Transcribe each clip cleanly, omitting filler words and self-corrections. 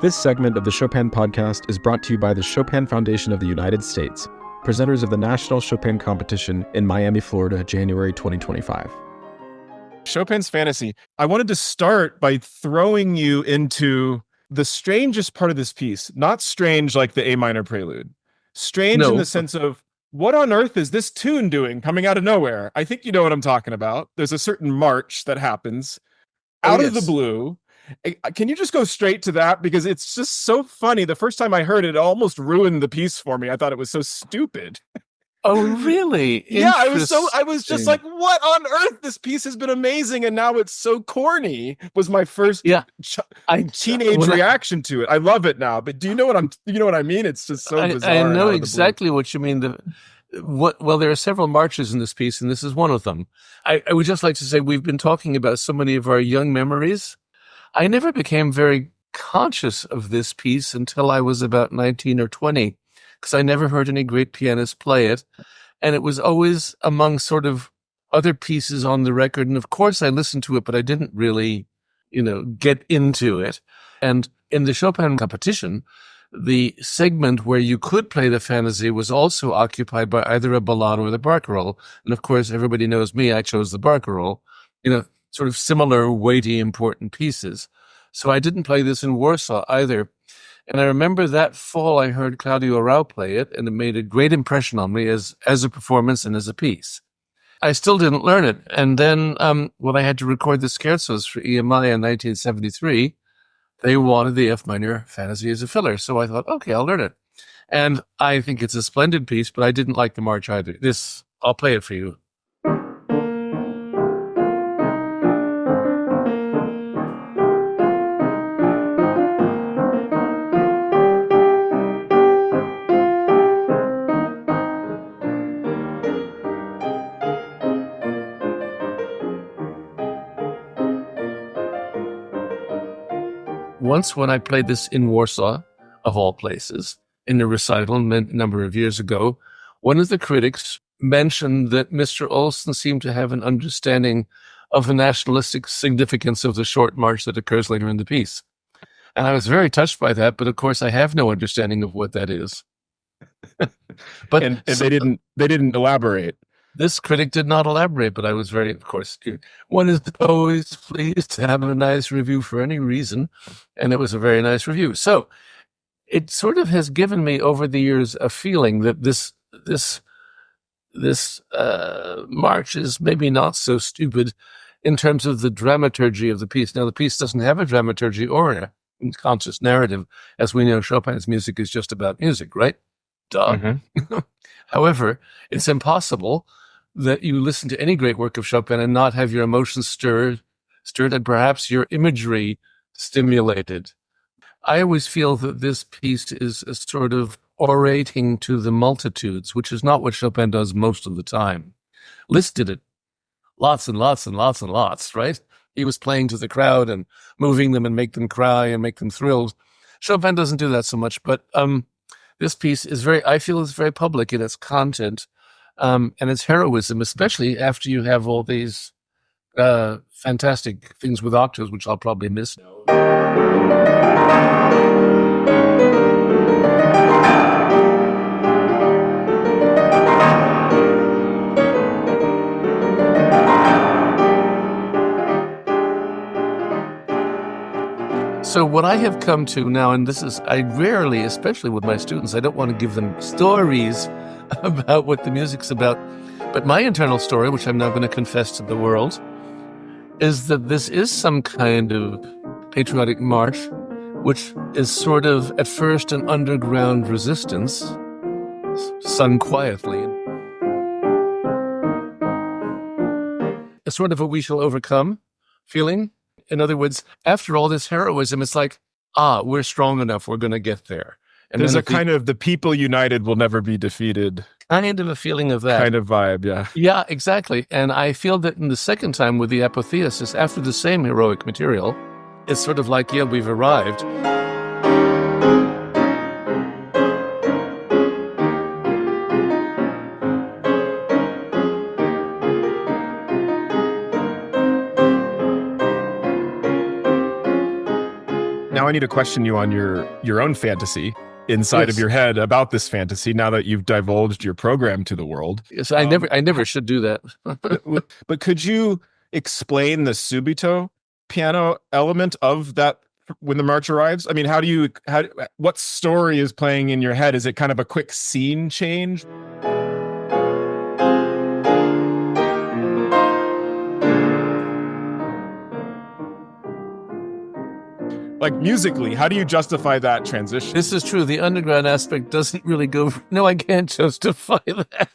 This segment of the Chopin podcast is brought to you by the Chopin Foundation of the United States, presenters of the National Chopin Competition in Miami, Florida, January 2025. Chopin's Fantasy. I wanted to start by throwing you into the strangest part of this piece. Not strange like the A minor prelude. Strange in the sense of, what on earth is this tune doing coming out of nowhere? I think you know what I'm talking about. There's a certain march that happens out of the blue. Can you just go straight to that? Because it's just so funny. The first time I heard it, it almost ruined the piece for me. I thought it was so stupid. Oh, really? Yeah, I was just like, what on earth? This piece has been amazing, and now it's so corny. Was my first teenage reaction to it. I love it now, but you know what I mean? It's just so bizarre. I know exactly what you mean. There are several marches in this piece, and this is one of them. I would just like to say we've been talking about so many of our young memories. I never became very conscious of this piece until I was about 19 or 20, because I never heard any great pianists play it. And it was always among sort of other pieces on the record. And of course I listened to it, but I didn't really, get into it. And in the Chopin competition, the segment where you could play the Fantasy was also occupied by either a ballade or the barcarolle. And of course, everybody knows me, I chose the barcarolle, sort of similar, weighty, important pieces. So I didn't play this in Warsaw either. And I remember that fall I heard Claudio Arau play it, and it made a great impression on me as a performance and as a piece. I still didn't learn it. And then when I had to record the scherzos for EMI in 1973, they wanted the F minor Fantasy as a filler. So I thought, okay, I'll learn it. And I think it's a splendid piece, but I didn't like the march either. I'll play it for you. Once when I played this in Warsaw, of all places, in a recital a number of years ago, one of the critics mentioned that Mr. Ohlsson seemed to have an understanding of the nationalistic significance of the short march that occurs later in the piece. And I was very touched by that, but of course I have no understanding of what that is. But they didn't elaborate. This critic did not elaborate, but I was very, of course, one is always pleased to have a nice review for any reason, and it was a very nice review. So it sort of has given me over the years a feeling that this march is maybe not so stupid in terms of the dramaturgy of the piece. Now, the piece doesn't have a dramaturgy or a conscious narrative. As we know, Chopin's music is just about music, right? Duh. Mm-hmm. However, it's impossible that you listen to any great work of Chopin and not have your emotions stirred and perhaps your imagery stimulated. I always feel that this piece is a sort of orating to the multitudes, which is not what Chopin does most of the time. Liszt did it lots and lots and lots and lots, right? He was playing to the crowd and moving them and make them cry and make them thrilled. Chopin doesn't do that so much, but this piece is I feel it's very public in its content and its heroism, especially after you have all these fantastic things with octaves, which I'll probably miss. So what I have come to now, and I rarely, especially with my students, I don't want to give them stories about what the music's about. But my internal story, which I'm now going to confess to the world, is that this is some kind of patriotic march, which is sort of, at first, an underground resistance, sung quietly. A sort of a we shall overcome feeling. In other words, after all this heroism, it's like, we're strong enough, we're going to get there. And there's a kind of the people united will never be defeated. Kind of a feeling of that. Kind of vibe, yeah. Yeah, exactly. And I feel that in the second time with the Apotheosis, after the same heroic material, it's sort of like, we've arrived. Now, I need to question you on your own fantasy inside of your head about this fantasy now that you've divulged your program to the world. Yes, I never should do that. But could you explain the subito piano element of that when the march arrives? I mean, what story is playing in your head? Is it kind of a quick scene change? Like musically, how do you justify that transition? This is true. The underground aspect doesn't really go. No, I can't justify that.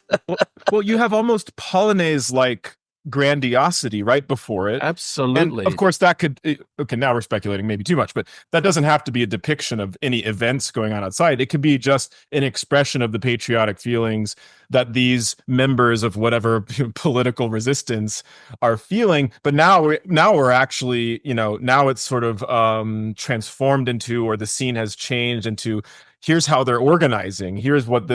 Well, you have almost Polonaise-like grandiosity right before it. Absolutely. And of course, that could, okay, now we're speculating maybe too much, but that doesn't have to be a depiction of any events going on outside. It could be just an expression of the patriotic feelings that these members of whatever political resistance are feeling. But now we're actually, now it's sort of transformed into, or the scene has changed into, here's how they're organizing. Here's what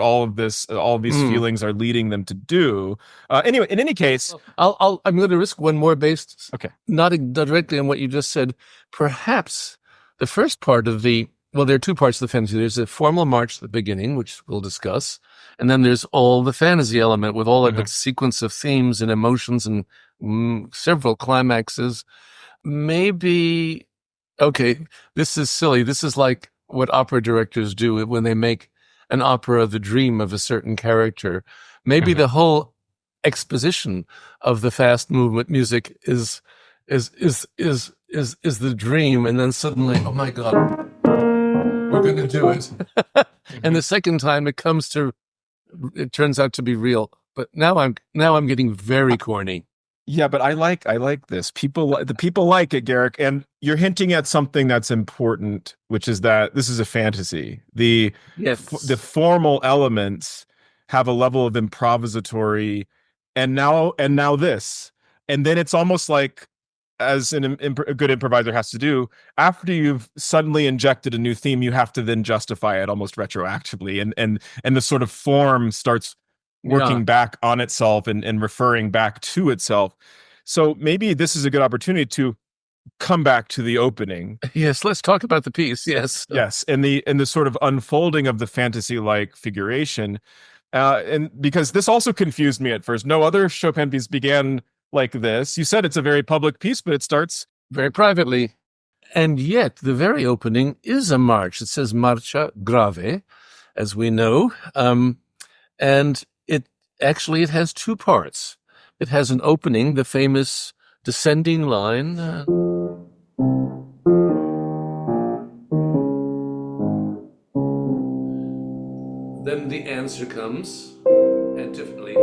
all of these feelings are leading them to do. Anyway, in any case, I'm going to risk one more based, okay, not directly on what you just said. Perhaps the first part of there are two parts of the fantasy. There's a formal march at the beginning, which we'll discuss, and then there's all the fantasy element with all of its sequence of themes and emotions and several climaxes. Maybe, okay, this is silly. This is like what opera directors do when they make an opera the dream of a certain character. Maybe the whole exposition of the fast movement music is the dream, and then suddenly, oh my God, we're going to do it. And the second time it turns out to be real. But now I'm getting very corny. Yeah, but I like this. The people like it, Garrick, and you're hinting at something that's important, which is that this is a fantasy. The formal elements have a level of improvisatory, and now this, and then it's almost like, as a good improviser has to do, after you've suddenly injected a new theme, you have to then justify it almost retroactively, and the sort of form starts working back on itself and referring back to itself. So maybe this is a good opportunity to come back to the opening. Yes, let's talk about the piece. Yes. Yes, and the sort of unfolding of the fantasy-like figuration. And because this also confused me at first. No other Chopin piece began like this. You said it's a very public piece, but it starts very privately. And yet the very opening is a march. It says Marcia Grave, as we know. And it has two parts. It has an opening, the famous descending line. Then the answer comes, antiphonally.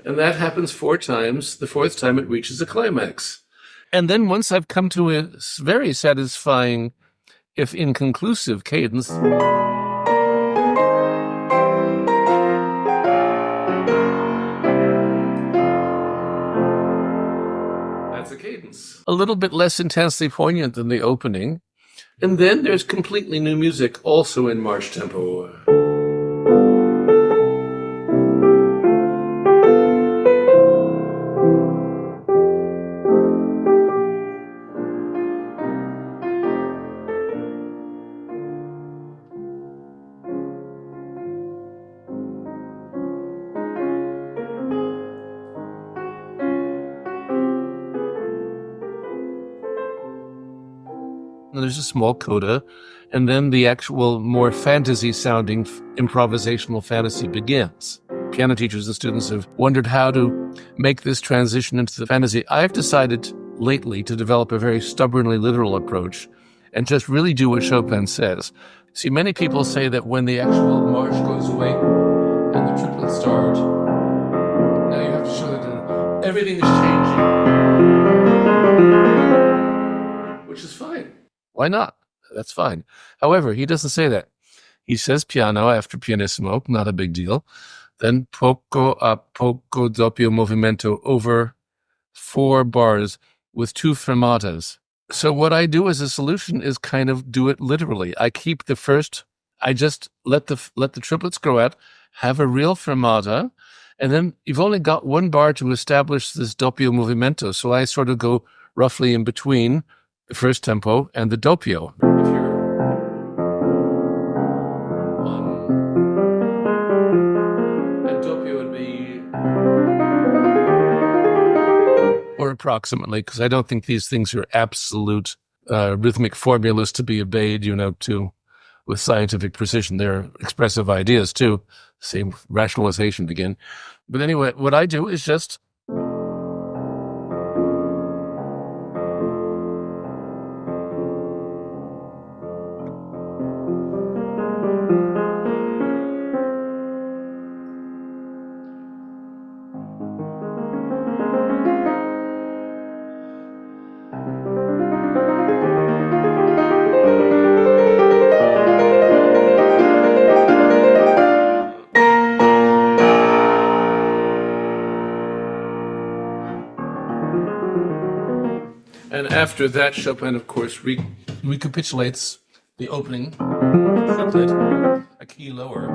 And that happens 4 times. The 4th time it reaches a climax. And then once I've come to a very satisfying, if inconclusive, cadence, that's a cadence. A little bit less intensely poignant than the opening. And then there's completely new music, also in march tempo. There's a small coda, and then the actual more fantasy-sounding improvisational fantasy begins. Piano teachers and students have wondered how to make this transition into the fantasy. I've decided lately to develop a very stubbornly literal approach and just really do what Chopin says. See, many people say that when the actual march goes away and the triplets start, now you have to show that everything is changing, which is fine. Why not? That's fine. However, he doesn't say that. He says piano after pianissimo, not a big deal. Then poco a poco doppio movimento over 4 bars with 2 fermatas. So what I do as a solution is kind of do it literally. I keep the first, I just let the triplets grow out, have a real fermata, And then you've only got one bar to establish this doppio movimento. So I sort of go roughly in between the first tempo and the doppio. If you're and doppio would be, or approximately, because I don't think these things are absolute rhythmic formulas to be obeyed, with scientific precision. They're expressive ideas too. Same rationalization again. But anyway, what I do is just and after that, Chopin, of course, recapitulates the opening triplet a key lower,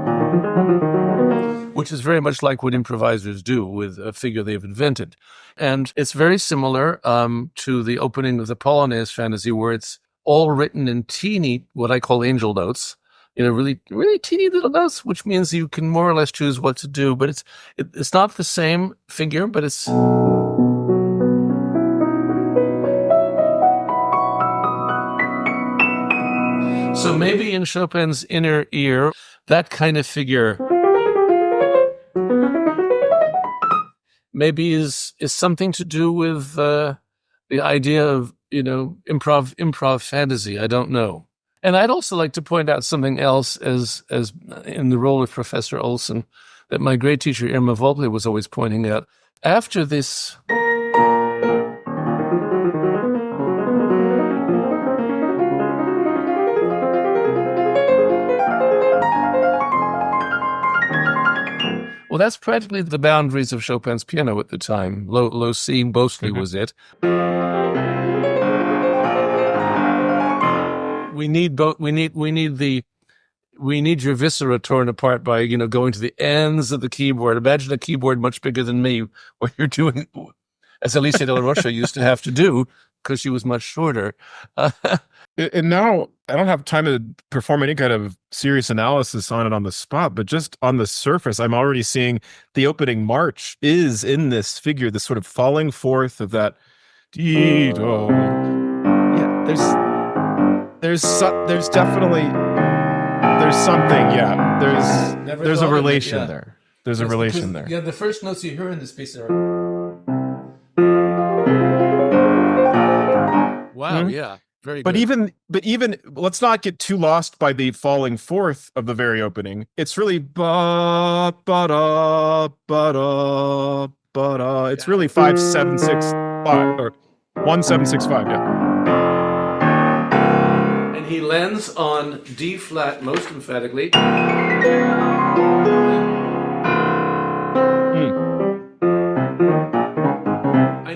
which is very much like what improvisers do with a figure they've invented. And it's very similar to the opening of the Polonaise fantasy, where it's all written in teeny, what I call angel notes, really, really teeny little notes, which means you can more or less choose what to do. But it's not the same figure, but it's... So maybe in Chopin's inner ear, that kind of figure maybe is something to do with the idea of, improv fantasy. I don't know. And I'd also like to point out something else as in the role of Professor Ohlsson that my great teacher Irma Volpe was always pointing out. After this... Well, that's practically the boundaries of Chopin's piano at the time. Low C mostly was it. We need both. We need your viscera torn apart by going to the ends of the keyboard. Imagine a keyboard much bigger than me, what you're doing, as Alicia Della Rocha used to have to do because she was much shorter. And now I don't have time to perform any kind of serious analysis on it on the spot, but just on the surface, I'm already seeing the opening march is in this figure, this sort of falling forth of that. Yeah, there's definitely something. Yeah, there's a relation there. There's a relation there. Yeah, the first notes you hear in this piece are. Wow. Mm-hmm. Yeah. Very but good. even let's not get too lost by the falling forth of the very opening. It's really ba ba da ba da ba da. It's really 5-7-6-5 or 1-7-6-5. Yeah. And he lands on D flat most emphatically. I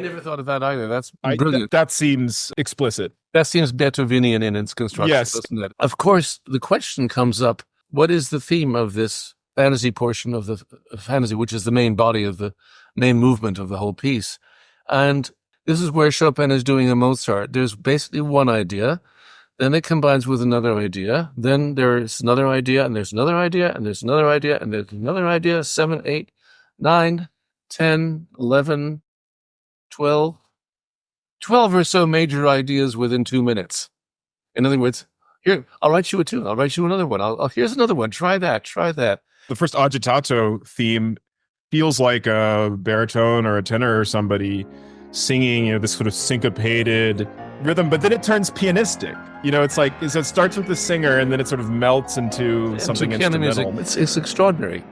never thought of that either. That's brilliant. That seems explicit. That seems Beethovenian in its construction, yes. Doesn't it? Of course, the question comes up, what is the theme of this fantasy portion of the fantasy, which is the main body of the main movement of the whole piece? And this is where Chopin is doing a Mozart. There's basically one idea, then it combines with another idea, then there's another idea, and there's another idea, and there's another idea, and there's another idea, 7, 8, 9, 10, 11, 12 or so major ideas within 2 minutes. In other words, here, I'll write you a tune. I'll write you another one. Here's another one. Try that. The first agitato theme feels like a baritone or a tenor or somebody singing, this sort of syncopated rhythm, but then it turns pianistic. It's like, it starts with the singer and then it sort of melts into something instrumental. Music. It's extraordinary.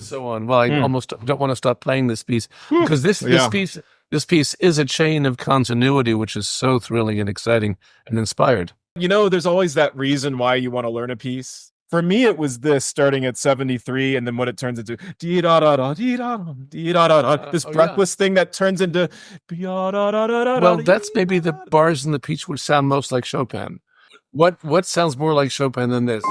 So on. Well, I almost don't want to stop playing this piece because this piece This piece is a chain of continuity, which is so thrilling and exciting and inspired. There's always that reason why you want to learn a piece. For me, it was this starting at 73, and then what it turns into this breathless thing that turns into. Well, that's maybe the bars in the piece which sound most like Chopin. What sounds more like Chopin than this?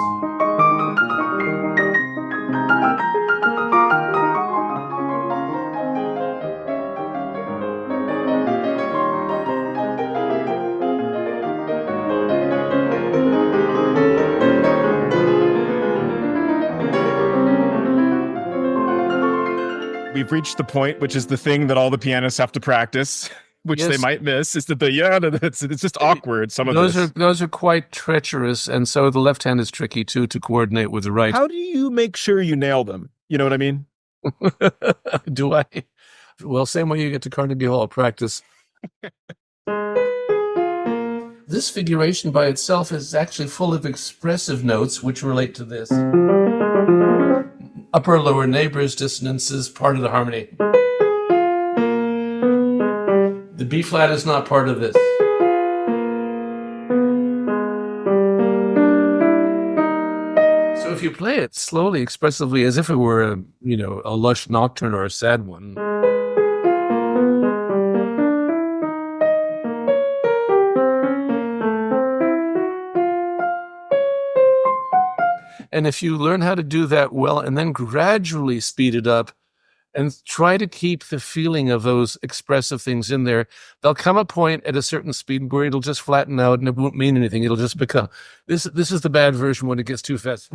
We've reached the point, which is the thing that all the pianists have to practice, which they might miss, is that it's just awkward. Those are quite treacherous, and so the left hand is tricky too to coordinate with the right. How do you make sure you nail them? You know what I mean? Do I? Well, same way you get to Carnegie Hall, practice. This figuration by itself is actually full of expressive notes which relate to this. Upper, lower neighbors, dissonances, part of the harmony. The B flat is not part of this. So if you play it slowly, expressively, as if it were a lush nocturne or a sad one. And if you learn how to do that well and then gradually speed it up and try to keep the feeling of those expressive things in there, there'll come a point at a certain speed where it'll just flatten out and it won't mean anything. It'll just become, this is the bad version when it gets too fast.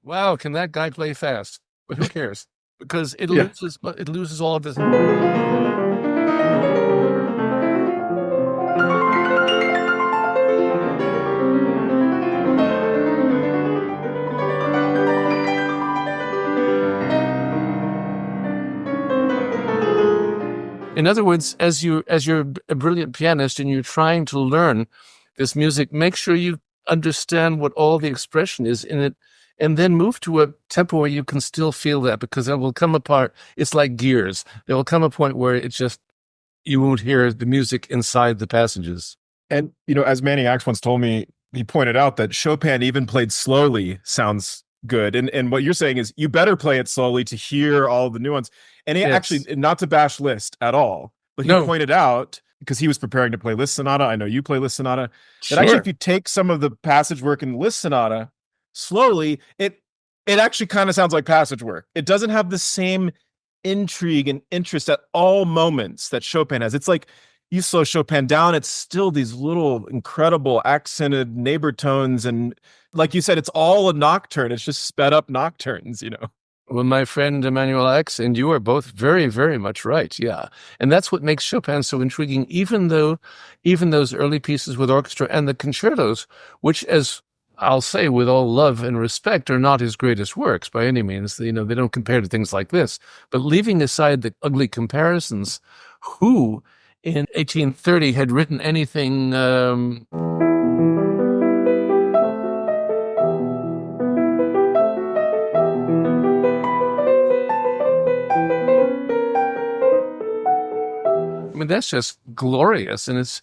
Wow, can that guy play fast? But who cares? Because it loses all of this. In other words, as you're a brilliant pianist and you're trying to learn this music, make sure you understand what all the expression is in it, and then move to a tempo where you can still feel that, because it will come apart. It's like gears. There will come a point where you won't hear the music inside the passages. And, as Manny Axe once told me, he pointed out that Chopin even played slowly sounds good. And what you're saying is you better play it slowly to hear all the nuance. And he actually, not to bash Liszt at all, but he pointed out, because he was preparing to play Liszt Sonata, I know you play Liszt Sonata, that actually if you take some of the passage work in Liszt Sonata slowly, it actually kind of sounds like passage work. It doesn't have the same intrigue and interest at all moments that Chopin has. It's like you slow Chopin down, it's still these little incredible accented neighbor tones, and like you said, it's all a nocturne. It's just sped up nocturnes, Well, my friend Emmanuel X and you are both very, very much right. Yeah. And that's what makes Chopin so intriguing, even those early pieces with orchestra and the concertos, which, as I'll say with all love and respect, are not his greatest works by any means. They don't compare to things like this. But leaving aside the ugly comparisons, who in 1830 had written anything that's just glorious. And it's,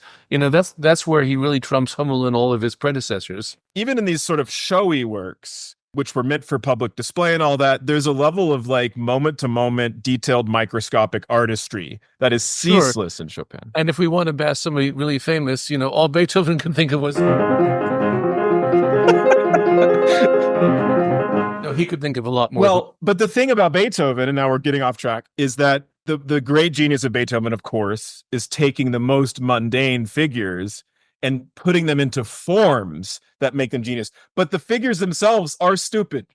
that's where he really trumps Hummel and all of his predecessors. Even in these sort of showy works, which were meant for public display and all that, there's a level of like moment to moment, detailed microscopic artistry that is ceaseless in Chopin. And if we want to bash somebody really famous, all Beethoven can think of was... No, he could think of a lot more. Well, but the thing about Beethoven, and now we're getting off track, is that the great genius of Beethoven, of course, is taking the most mundane figures and putting them into forms that make them genius. But the figures themselves are stupid.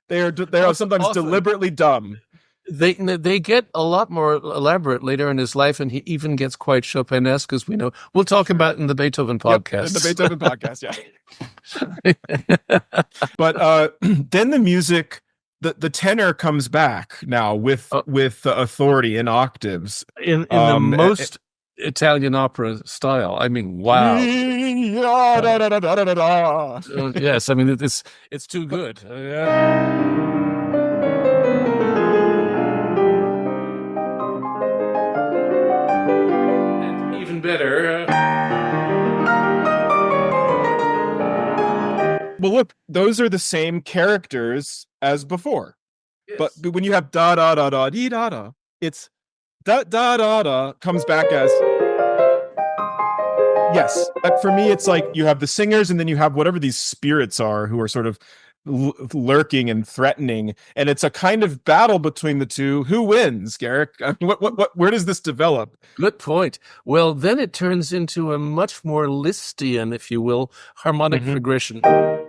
They are sometimes often deliberately dumb. They get a lot more elaborate later in his life, and he even gets quite Chopin-esque, as we know. We'll talk about in the Beethoven podcast. In the Beethoven podcast, yeah. But then the music, the tenor comes back now with the authority in octaves. In the most Italian opera style. I mean, wow. Yes, I mean, it's too good. better. Well, look, those are the same characters as before. Yes. But when you have da da da da dee da da, it's da da da da comes back as yes. For me, it's like you have the singers, and then you have whatever these spirits are who are sort of lurking and threatening, and it's a kind of battle between the two. Who wins, Garrick? Where does this develop? Good point. Well, then it turns into a much more Lisztian, if you will, harmonic progression, where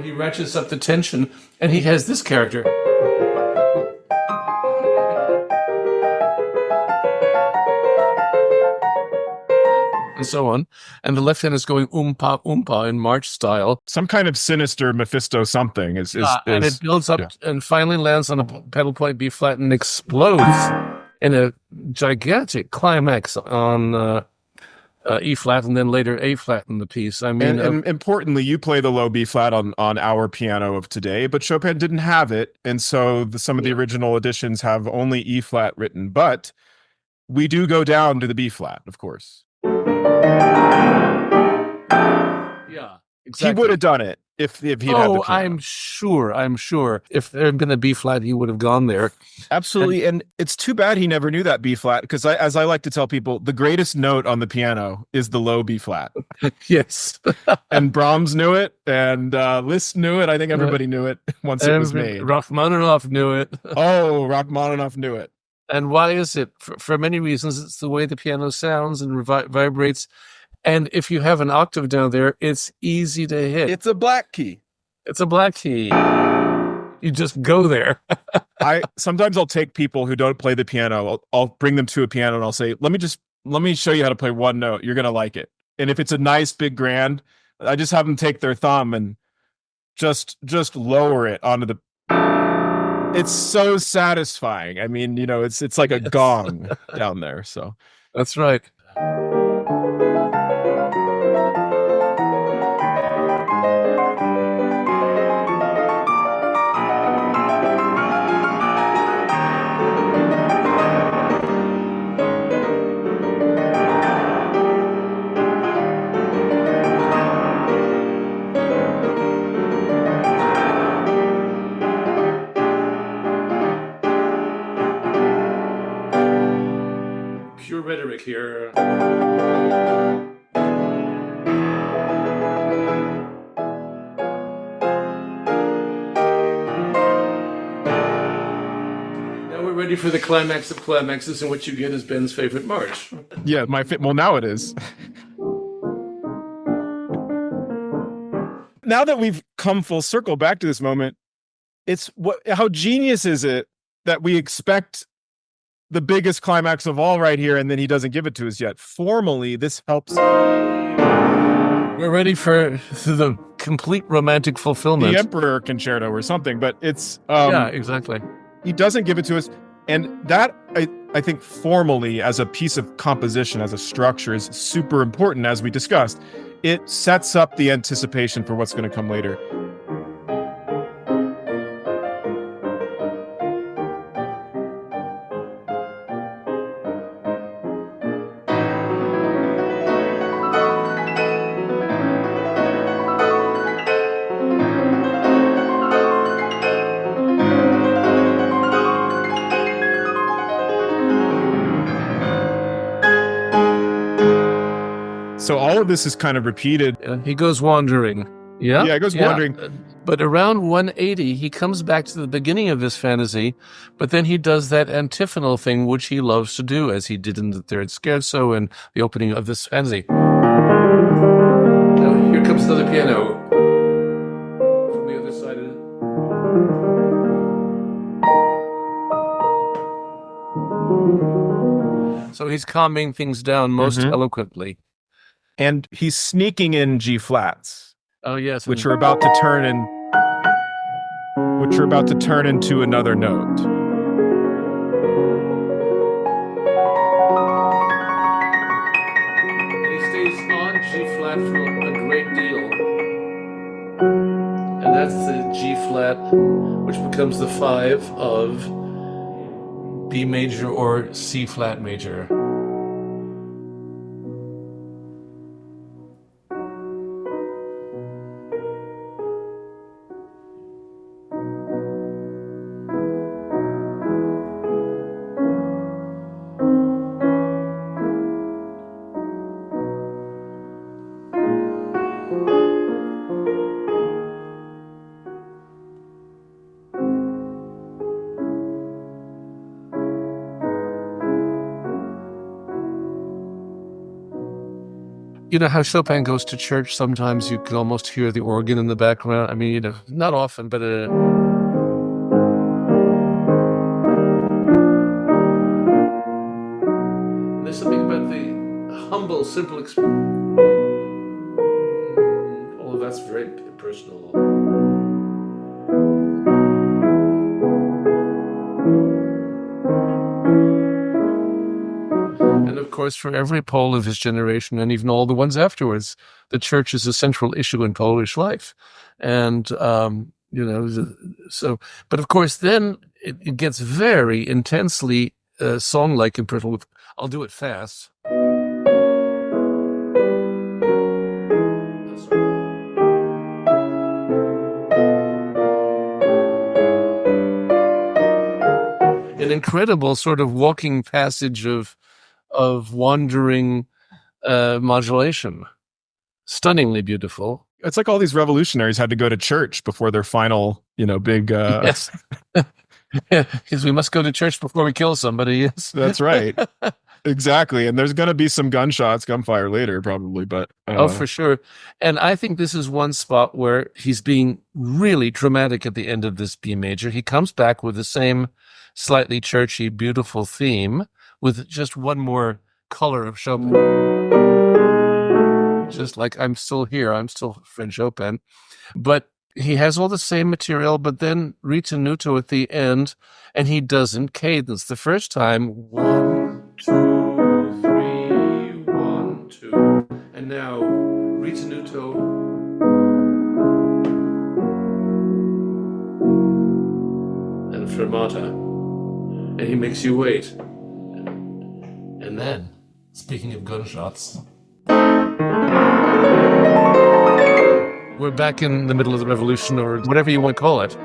he ratchets up the tension, and he has this character. And so on. And the left hand is going oompa oompa in march style. Some kind of sinister Mephisto something is and it builds up and finally lands on a pedal point B flat and explodes in a gigantic climax on E flat and then later A flat in the piece. I mean, and importantly, you play the low B flat on our piano of today, but Chopin didn't have it, and so some of the original editions have only E flat written. But we do go down to the B flat, of course. Yeah, exactly. He would have done it if he'd had the piano. I'm sure. If there had been a B flat, he would have gone there. Absolutely, and it's too bad he never knew that B flat, because as I like to tell people, the greatest note on the piano is the low B flat. Yes. And Brahms knew it, and Liszt knew it. I think everybody knew it once it was made. Rachmaninoff knew it. Oh, Rachmaninoff knew it. And why is it? For many reasons, it's the way the piano sounds and vibrates. And if you have an octave down there, it's easy to hit. It's a black key. It's a black key. You just go there. Sometimes I'll take people who don't play the piano. I'll bring them to a piano and I'll say, let me show you how to play one note. You're going to like it. And if it's a nice big grand, I just have them take their thumb and just lower it onto the. It's so satisfying. I mean, it's like a gong down there. So that's right. Pure rhetoric here. Now we're ready for the climax of climaxes, and what you get is Ben's favorite march. Yeah, well, now it is. Now that we've come full circle back to this moment, how genius is it that we expect the biggest climax of all right here, and then he doesn't give it to us yet. Formally, this helps. We're ready for the complete romantic fulfillment. The Emperor Concerto or something, but it's... yeah, exactly. He doesn't give it to us, and that, I think, formally, as a piece of composition, as a structure, is super important, as we discussed. It sets up the anticipation for what's going to come later. So all of this is kind of repeated. He goes wandering. Yeah, he goes wandering. But around 180, he comes back to the beginning of this fantasy, but then he does that antiphonal thing, which he loves to do, as he did in the third scherzo and the opening of this fantasy. Now, here comes another piano from the other side of it. So he's calming things down most eloquently. And he's sneaking in G flats. Oh yes, which are about to turn into another note. And he stays on G flat for a great deal. And that's the G flat, which becomes the 5 of B major or C flat major. You know how Chopin goes to church? Sometimes you can almost hear the organ in the background. I mean, you know, not often, but there's something about the humble, simple expression. Oh, that's very personal. And of course, for every Pole of his generation, and even all the ones afterwards, the church is a central issue in Polish life. And, you know, so, but of course, then it gets very intensely song-like and personal. I'll do it fast. An incredible sort of walking passage of wandering modulation. Stunningly beautiful. It's like all these revolutionaries had to go to church before their final, you know, big... Yes. Yeah, because we must go to church before we kill somebody. Yes. That's right. Exactly. And there's going to be some gunfire later, probably, but... Oh, for sure. And I think this is one spot where he's being really dramatic at the end of this B major. He comes back with the same slightly churchy, beautiful theme, with just one more color of Chopin. Just like I'm still here, I'm still Fred Chopin. But he has all the same material, but then ritenuto at the end, and he doesn't cadence. The first time, 1, 2, 3, 1, 2. And now, ritenuto. And fermata. And he makes you wait. And then, speaking of gunshots, we're back in the middle of the revolution, or whatever you want to call it.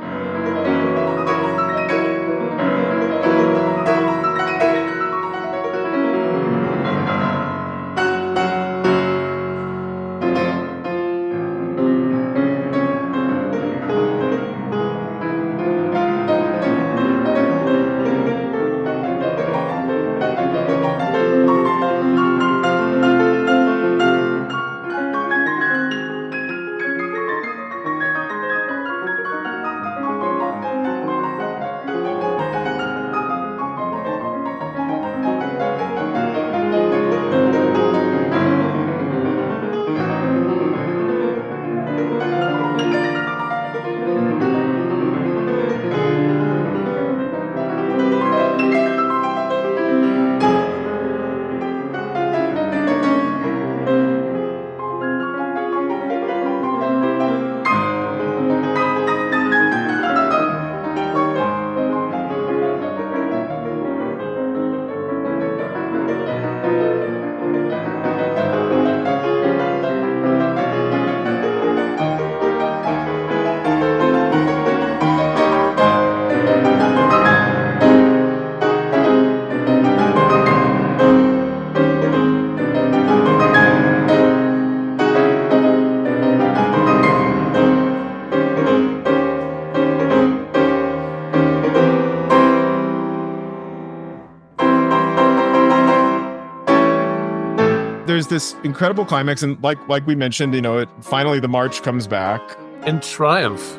There's this incredible climax, and like we mentioned, you know, finally the march comes back in triumph.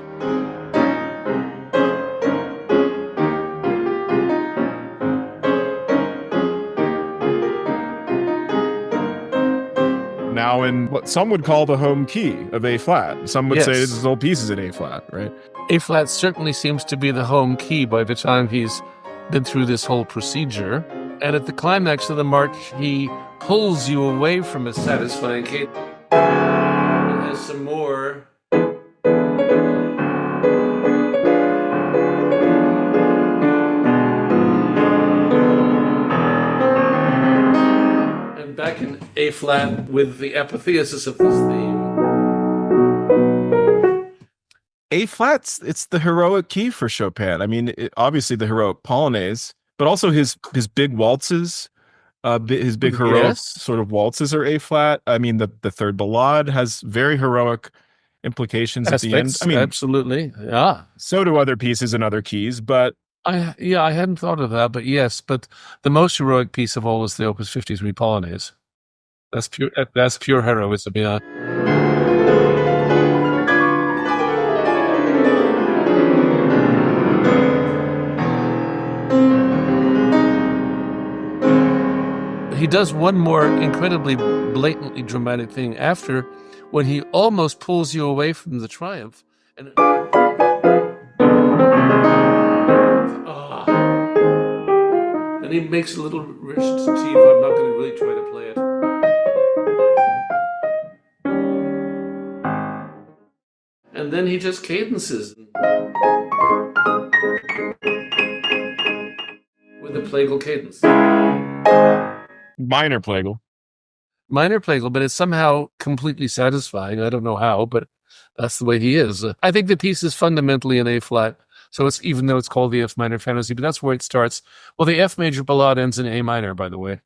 Now in what some would call the home key of A flat. Some would say this whole piece is in A flat, right? A flat certainly seems to be the home key by the time he's been through this whole procedure. And at the climax of the march, he pulls you away from a satisfying cadence. And has some more. back in A flat with the apotheosis of this theme. A flat's it's the heroic key for Chopin. I mean, obviously the heroic Polonaise, but also his big waltzes, his big heroic sort of waltzes are A flat. I mean, the third ballade has very heroic implications at the end. I mean, absolutely, yeah. So do other pieces in other keys, but I hadn't thought of that, but yes. But the most heroic piece of all is the Opus 53 Polonaise. That's pure heroism, yeah. He does one more incredibly blatantly dramatic thing after, when he almost pulls you away from the triumph. And he makes a little recitative. I'm not going to really try to play it. And then he just cadences with a plagal cadence. Minor plagal, but it's somehow completely satisfying. I don't know how, but that's the way he is. I think the piece is fundamentally an A flat. So it's, even though it's called the F minor fantasy, but that's where it starts. Well, the F major ballade ends in A minor, by the way.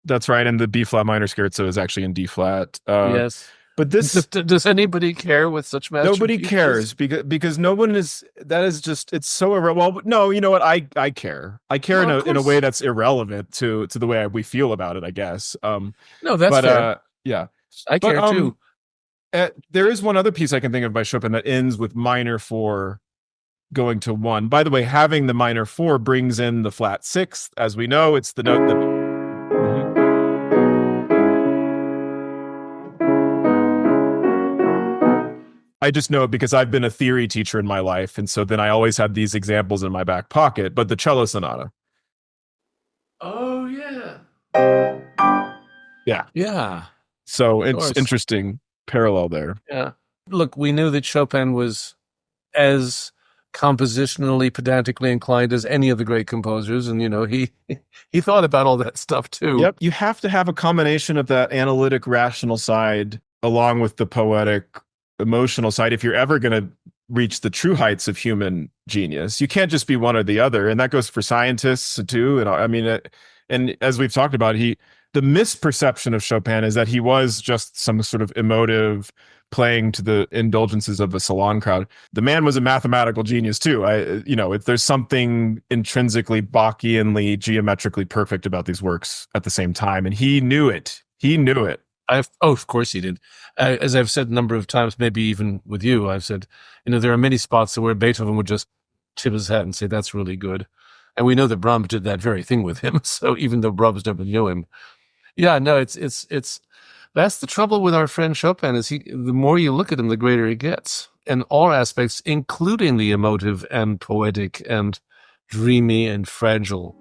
That's right, and the B flat minor scherzo is actually in D flat. Yes. But this does anybody care with such masterpieces? Nobody cares because no one is. That is just, it's so well. No, you know what? I care. I care in a way that's irrelevant to the way we feel about it, I guess. No, that's fair. Yeah, I care too. There is one other piece I can think of by Chopin that ends with minor 4 going to 1. By the way, having the minor 4 brings in the flat 6. As we know, it's the note that. I just know it because I've been a theory teacher in my life, and so then I always had these examples in my back pocket. But the cello sonata. Oh yeah. Yeah. So it's interesting parallel there. Yeah. Look, we knew that Chopin was as compositionally, pedantically inclined as any of the great composers, and he thought about all that stuff too. Yep. You have to have a combination of that analytic, rational side along with the poetic, emotional side if you're ever going to reach the true heights of human genius. You can't just be one or the other, and that goes for scientists too. And I mean, and as we've talked about, the misperception of Chopin is that he was just some sort of emotive playing to the indulgences of a salon crowd. The man was a mathematical genius too. If there's something intrinsically Bachianly, geometrically perfect about these works at the same time, and he knew it. Of course he did. As I've said a number of times, maybe even with you, I've said, there are many spots where Beethoven would just tip his hat and say, that's really good. And we know that Brahms did that very thing with him. So even though Brahms never knew him. Yeah, no, it's that's the trouble with our friend Chopin, is the more you look at him, the greater he gets. In all aspects, including the emotive and poetic and dreamy and fragile.